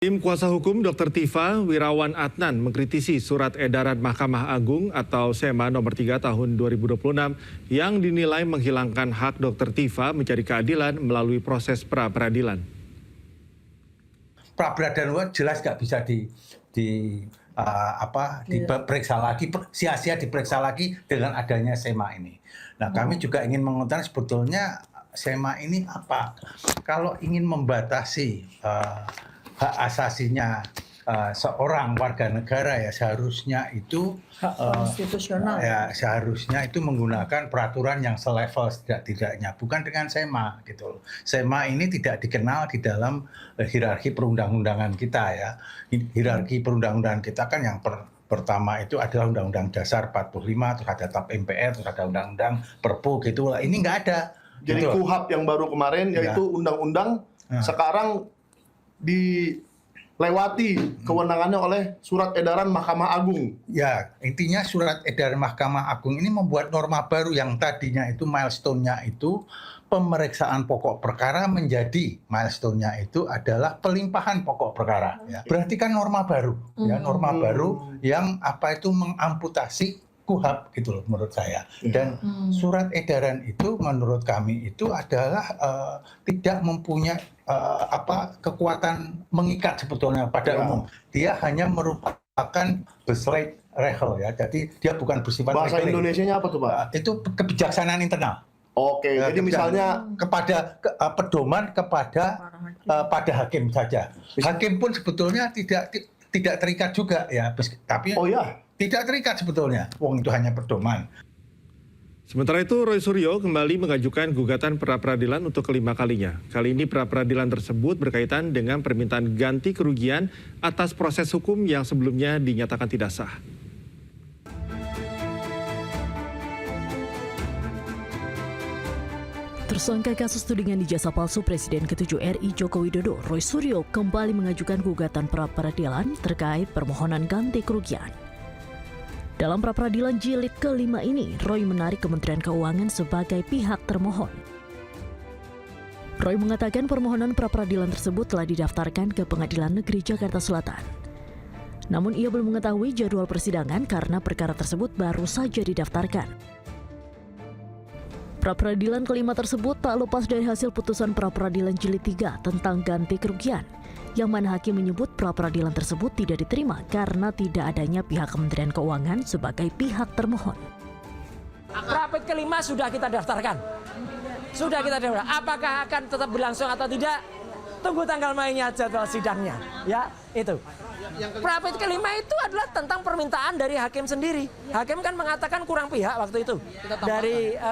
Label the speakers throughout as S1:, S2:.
S1: Tim kuasa hukum Dr. Tifa Wirawan Adnan mengkritisi surat edaran Mahkamah Agung atau SEMA nomor 3 tahun 2026 yang dinilai menghilangkan hak Dr. Tifa mencari keadilan melalui proses pra-peradilan.
S2: Pra-peradilan jelas nggak bisa diperiksa lagi, sia-sia diperiksa lagi dengan adanya SEMA ini. Nah, kami juga ingin mengutarakan sebetulnya SEMA ini apa? Kalau ingin membatasi hak asasinya seorang warga negara, ya seharusnya itu
S3: konstitusional.
S2: Ya seharusnya itu menggunakan peraturan yang selevel setidak-tidaknya, bukan dengan SEMA gitu loh. SEMA ini tidak dikenal di dalam hierarki perundang-undangan kita ya. Hierarki perundang-undangan kita kan yang pertama itu adalah Undang-Undang Dasar 45, terus ada TAP MPR, terus ada Undang-Undang Perpu gitu lah. Ini nggak ada.
S4: Jadi
S2: gitu.
S4: KUHP yang baru kemarin yaitu undang-undang sekarang dilewati kewenangannya oleh surat edaran Mahkamah Agung.
S2: Ya, intinya surat edaran Mahkamah Agung ini membuat norma baru yang tadinya itu milestone-nya itu pemeriksaan pokok perkara menjadi milestone-nya itu adalah pelimpahan pokok perkara. Ya. Berarti kan norma baru, ya norma baru yang apa itu mengamputasi KUHP gitu loh menurut saya. Dan surat edaran itu menurut kami itu adalah tidak mempunyai kekuatan mengikat sebetulnya pada umum. Dia hanya merupakan bersifat regel ya. Jadi dia bukan bersifat
S4: bahasa Indonesianya apa tuh, Pak?
S2: Itu kebijaksanaan internal.
S4: Oke, jadi misalnya
S2: kepada pedoman kepada pada hakim saja. Hakim pun sebetulnya tidak terikat juga ya, tapi tidak terikat sebetulnya. Wong itu hanya pedoman.
S1: Sementara itu, Roy Suryo kembali mengajukan gugatan pra-peradilan untuk kelima kalinya. Kali ini pra-peradilan tersebut berkaitan dengan permintaan ganti kerugian atas proses hukum yang sebelumnya dinyatakan tidak sah.
S3: Tersangka kasus tudingan ijazah palsu Presiden ke-7 RI Joko Widodo, Roy Suryo kembali mengajukan gugatan pra-peradilan terkait permohonan ganti kerugian. Dalam pra-peradilan jilid kelima ini, Roy menarik Kementerian Keuangan sebagai pihak termohon. Roy mengatakan permohonan pra-peradilan tersebut telah didaftarkan ke Pengadilan Negeri Jakarta Selatan. Namun ia belum mengetahui jadwal persidangan karena perkara tersebut baru saja didaftarkan. Pra-peradilan kelima tersebut tak lepas dari hasil putusan pra-peradilan jilid 3 tentang ganti kerugian, yang mana hakim menyebut pra-peradilan tersebut tidak diterima karena tidak adanya pihak Kementerian Keuangan sebagai pihak termohon.
S5: Pra-ped kelima sudah kita daftarkan. Sudah kita daftarkan. Apakah akan tetap berlangsung atau tidak? Tunggu tanggal mainnya, jadwal sidangnya. Ya, itu. Pra-ped kelima itu adalah tentang permintaan dari hakim sendiri. Hakim kan mengatakan kurang pihak waktu itu.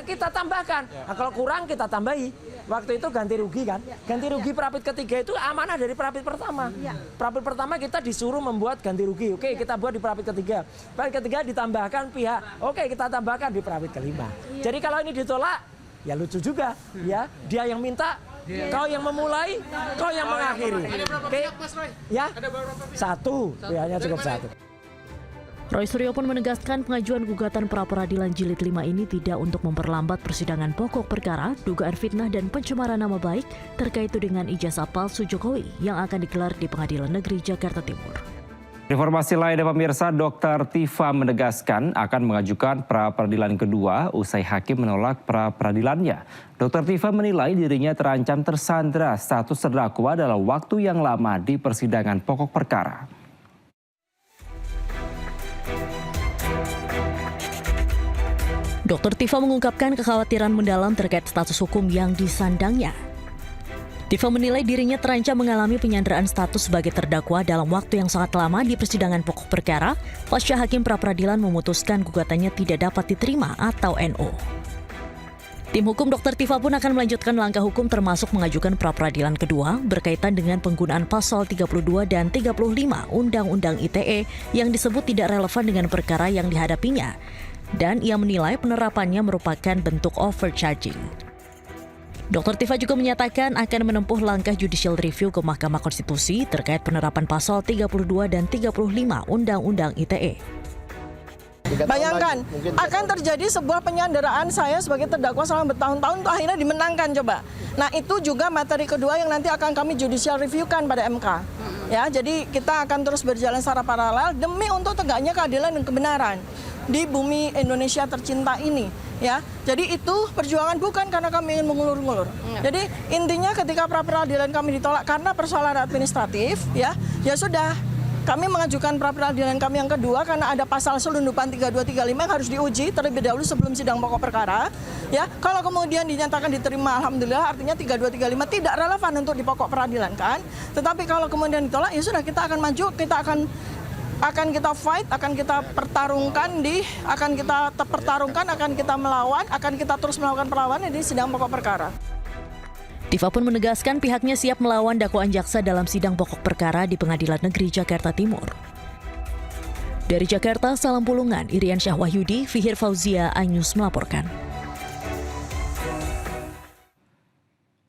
S5: Kita tambahkan. Nah, kalau kurang kita tambahi. Waktu itu ganti rugi kan. Ganti rugi pra-ped ketiga itu amanah dari pra-ped pertama. Pra-ped pertama kita disuruh membuat ganti rugi. Oke, kita buat di pra-ped ketiga. Pra-ped ketiga ditambahkan pihak. Oke, kita tambahkan di pra-ped kelima. Jadi kalau ini ditolak, ya lucu juga. Ya, dia yang minta, kau yang memulai, kau yang mengakhiri. Oke, ya, satu, pihaknya cukup satu.
S3: Roy Suryo pun menegaskan pengajuan gugatan pra-peradilan jilid 5 ini tidak untuk memperlambat persidangan pokok perkara dugaan fitnah dan pencemaran nama baik terkait tudingan ijazah palsu Jokowi yang akan digelar di Pengadilan Negeri Jakarta Timur.
S6: Informasi lainnya pemirsa, Dr. Tifa menegaskan akan mengajukan pra-peradilan kedua usai hakim menolak pra-peradilannya. Dr. Tifa menilai dirinya terancam tersandra status terdakwa dalam waktu yang lama di persidangan pokok perkara.
S3: Dr. Tifa mengungkapkan kekhawatiran mendalam terkait status hukum yang disandangnya. Tifa menilai dirinya terancam mengalami penyanderaan status sebagai terdakwa dalam waktu yang sangat lama di persidangan pokok perkara pasca hakim pra-peradilan memutuskan gugatannya tidak dapat diterima atau NO. Tim hukum Dr. Tifa pun akan melanjutkan langkah hukum termasuk mengajukan pra-peradilan kedua berkaitan dengan penggunaan pasal 32 dan 35 Undang-Undang ITE yang disebut tidak relevan dengan perkara yang dihadapinya. Dan ia menilai penerapannya merupakan bentuk overcharging. Dr. Tifa juga menyatakan akan menempuh langkah judicial review ke Mahkamah Konstitusi terkait penerapan pasal 32 dan 35 Undang-Undang ITE.
S7: Bayangkan, akan terjadi sebuah penyanderaan saya sebagai terdakwa selama bertahun-tahun untuk akhirnya dimenangkan coba. Nah itu juga materi kedua yang nanti akan kami judicial review-kan pada MK. Ya, jadi kita akan terus berjalan secara paralel demi untuk tegaknya keadilan dan kebenaran di bumi Indonesia tercinta ini. Ya, jadi itu perjuangan bukan karena kami ingin mengulur-ngulur. Jadi intinya ketika pra peradilan kami ditolak karena persoalan administratif, ya sudah. Kami mengajukan pra peradilan kami yang kedua karena ada pasal selundupan 3235 yang harus diuji terlebih dahulu sebelum sidang pokok perkara. Ya, kalau kemudian dinyatakan diterima, alhamdulillah, artinya 3235 tidak relevan untuk di pokok peradilan kan. Tetapi kalau kemudian ditolak, ya sudah, kita akan maju, kita akan kita fight, akan kita pertarungkan akan kita melawan, akan kita terus melakukan perlawanan di sidang pokok perkara.
S3: Tifa pun menegaskan pihaknya siap melawan dakwaan jaksa dalam sidang pokok perkara di Pengadilan Negeri Jakarta Timur. Dari Jakarta, Salam Pulungan, Irian Syah Wahyudi, Fihir Fauzia, iNews melaporkan.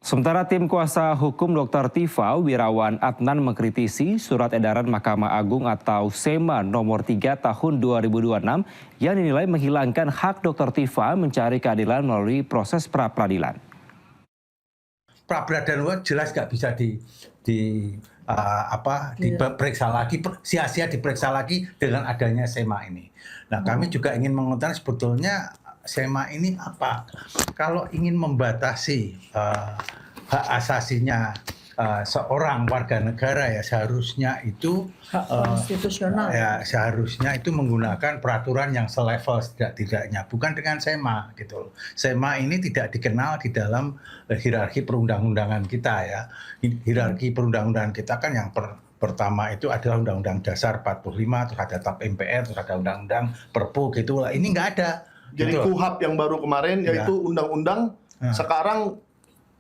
S6: Sementara tim kuasa hukum Dr. Tifa, Wirawan Adnan, mengkritisi surat edaran Mahkamah Agung atau SEMA nomor 3 tahun 2026 yang dinilai menghilangkan hak Dr. Tifa mencari keadilan melalui proses pra-peradilan.
S2: Pra-peradilan jelas nggak bisa diperiksa lagi, sia-sia diperiksa lagi dengan adanya SEMA ini. Nah, kami juga ingin mengetahui sebetulnya SEMA ini apa? Kalau ingin membatasi hak asasinya seorang warga negara, ya seharusnya itu
S7: konstitusional.
S2: Ya seharusnya itu menggunakan peraturan yang selevel setidak-tidaknya, bukan dengan SEMA gitu loh. SEMA ini tidak dikenal di dalam hierarki perundang-undangan kita ya. Hierarki perundang-undangan kita kan yang pertama itu adalah Undang-Undang Dasar 45, terus ada TAP MPR, terus ada Undang-Undang Perpu gitu lah. Ini nggak ada.
S4: Jadi
S2: gitu.
S4: KUHAP yang baru kemarin yaitu undang-undang sekarang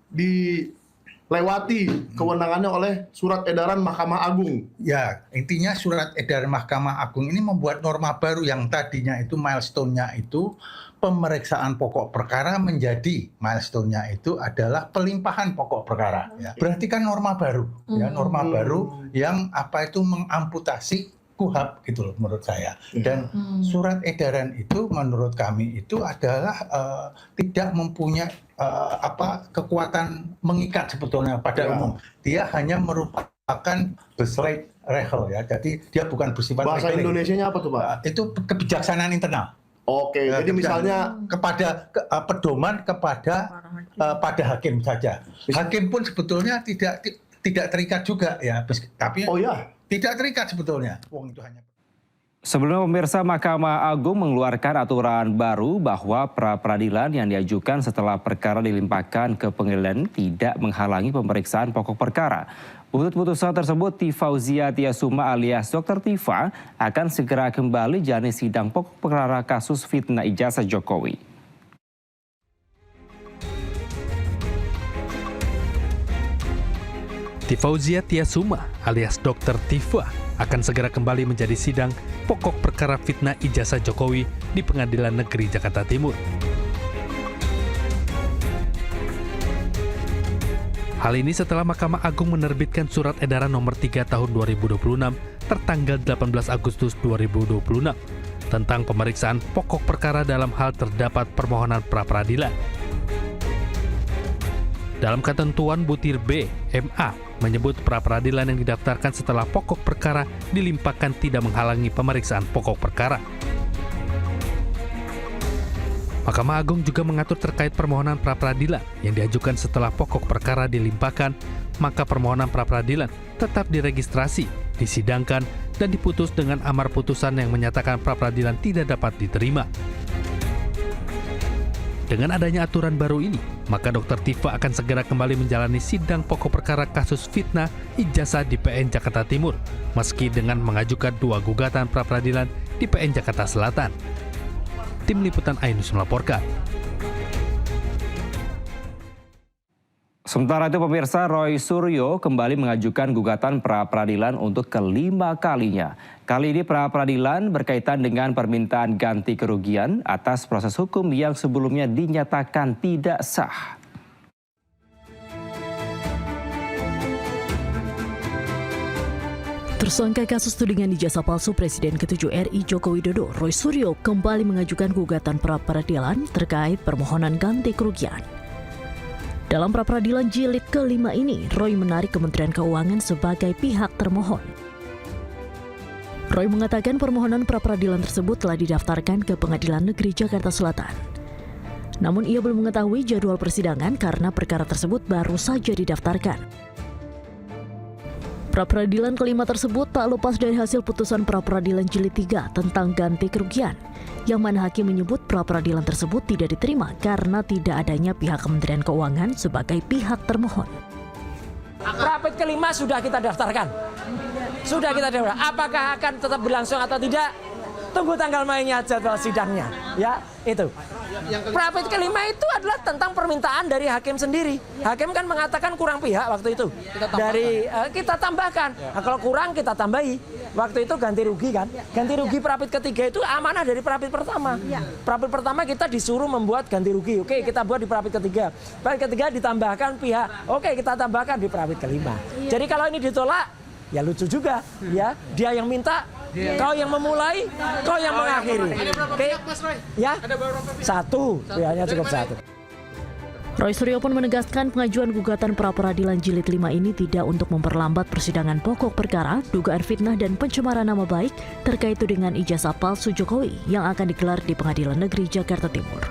S4: dilewati kewenangannya oleh surat edaran Mahkamah Agung.
S2: Ya, intinya surat edaran Mahkamah Agung ini membuat norma baru yang tadinya itu milestone-nya itu pemeriksaan pokok perkara menjadi milestone-nya itu adalah pelimpahan pokok perkara. Ya. Berarti kan norma baru, ya norma baru yang apa itu mengamputasi KUHAP gitu loh menurut saya. Dan surat edaran itu menurut kami itu adalah tidak mempunyai kekuatan mengikat sebetulnya pada umum. Dia hanya merupakan besleit regel ya. Jadi dia bukan bersifat
S4: Bahasa Indonesianya apa tuh, Pak?
S2: Itu kebijaksanaan internal.
S4: Oke, jadi misalnya
S2: kepada pedoman kepada pada hakim saja. Hakim pun sebetulnya tidak terikat juga ya, tapi tidak terikat sebetulnya. Wong itu hanya.
S6: Sebelumnya pemirsa, Mahkamah Agung mengeluarkan aturan baru bahwa pra-peradilan yang diajukan setelah perkara dilimpahkan ke pengadilan tidak menghalangi pemeriksaan pokok perkara. Untuk putusan tersebut, Fauzia Tiasuma alias Dr. Tifa akan segera kembali jalani sidang pokok perkara kasus fitnah ijazah Jokowi.
S8: Fauzia Tiasuma alias Dr. Tifa akan segera kembali menjadi sidang pokok perkara fitnah ijazah Jokowi di Pengadilan Negeri Jakarta Timur. Hal ini setelah Mahkamah Agung menerbitkan surat edaran nomor 3 tahun 2026 tertanggal 18 Agustus 2026 tentang pemeriksaan pokok perkara dalam hal terdapat permohonan pra-peradilan. Dalam ketentuan butir B, MA menyebut pra-peradilan yang didaftarkan setelah pokok perkara dilimpahkan tidak menghalangi pemeriksaan pokok perkara. Mahkamah Agung juga mengatur terkait permohonan pra-peradilan yang diajukan setelah pokok perkara dilimpahkan, maka permohonan pra-peradilan tetap diregistrasi, disidangkan, dan diputus dengan amar putusan yang menyatakan pra-peradilan tidak dapat diterima. Dengan adanya aturan baru ini, maka Dr. Tifa akan segera kembali menjalani sidang pokok perkara kasus fitnah ijazah di PN Jakarta Timur, meski dengan mengajukan 2 gugatan pra-peradilan di PN Jakarta Selatan. Tim Liputan iNews melaporkan.
S6: Sementara itu pemirsa, Roy Suryo kembali mengajukan gugatan pra-peradilan untuk kelima kalinya. Kali ini pra-peradilan berkaitan dengan permintaan ganti kerugian atas proses hukum yang sebelumnya dinyatakan tidak sah.
S3: Tersangka kasus tudingan ijazah palsu Presiden ke-7 RI Joko Widodo, Roy Suryo kembali mengajukan gugatan pra-peradilan terkait permohonan ganti kerugian. Dalam pra-peradilan jilid ke-5 ini, Roy menarik Kementerian Keuangan sebagai pihak termohon. Roy mengatakan permohonan pra-peradilan tersebut telah didaftarkan ke Pengadilan Negeri Jakarta Selatan. Namun ia belum mengetahui jadwal persidangan karena perkara tersebut baru saja didaftarkan. Pra-peradilan kelima tersebut tak lepas dari hasil putusan pra-peradilan jilid 3 tentang ganti kerugian, yang mana hakim menyebut pra-peradilan tersebut tidak diterima karena tidak adanya pihak Kementerian Keuangan sebagai pihak termohon.
S5: Pra-ped kelima sudah kita daftarkan. Sudah kita daftarkan. Apakah akan tetap berlangsung atau tidak? Tunggu tanggal mainnya, jadwal sidangnya. Ya, itu. Pra-ped kelima itu adalah tentang permintaan dari hakim sendiri. Hakim kan mengatakan kurang pihak waktu itu. Kita tambahkan. Nah, kalau kurang kita tambahi. Waktu itu ganti rugi kan. Ganti rugi pra-ped ketiga itu amanah dari pra-ped pertama. Pra-ped pertama kita disuruh membuat ganti rugi. Oke, kita buat di pra-ped ketiga. Pra-ped ketiga ditambahkan pihak. Oke, kita tambahkan di pra-ped kelima. Jadi kalau ini ditolak, ya lucu juga. Ya, dia yang minta, kau yang memulai, kau yang mengakhiri. Oke, ya, satu, pihaknya cukup satu.
S3: Roy Suryo pun menegaskan pengajuan gugatan pra-peradilan jilid 5 ini tidak untuk memperlambat persidangan pokok perkara dugaan fitnah dan pencemaran nama baik terkait tudingan ijazah palsu Jokowi yang akan digelar di Pengadilan Negeri Jakarta Timur.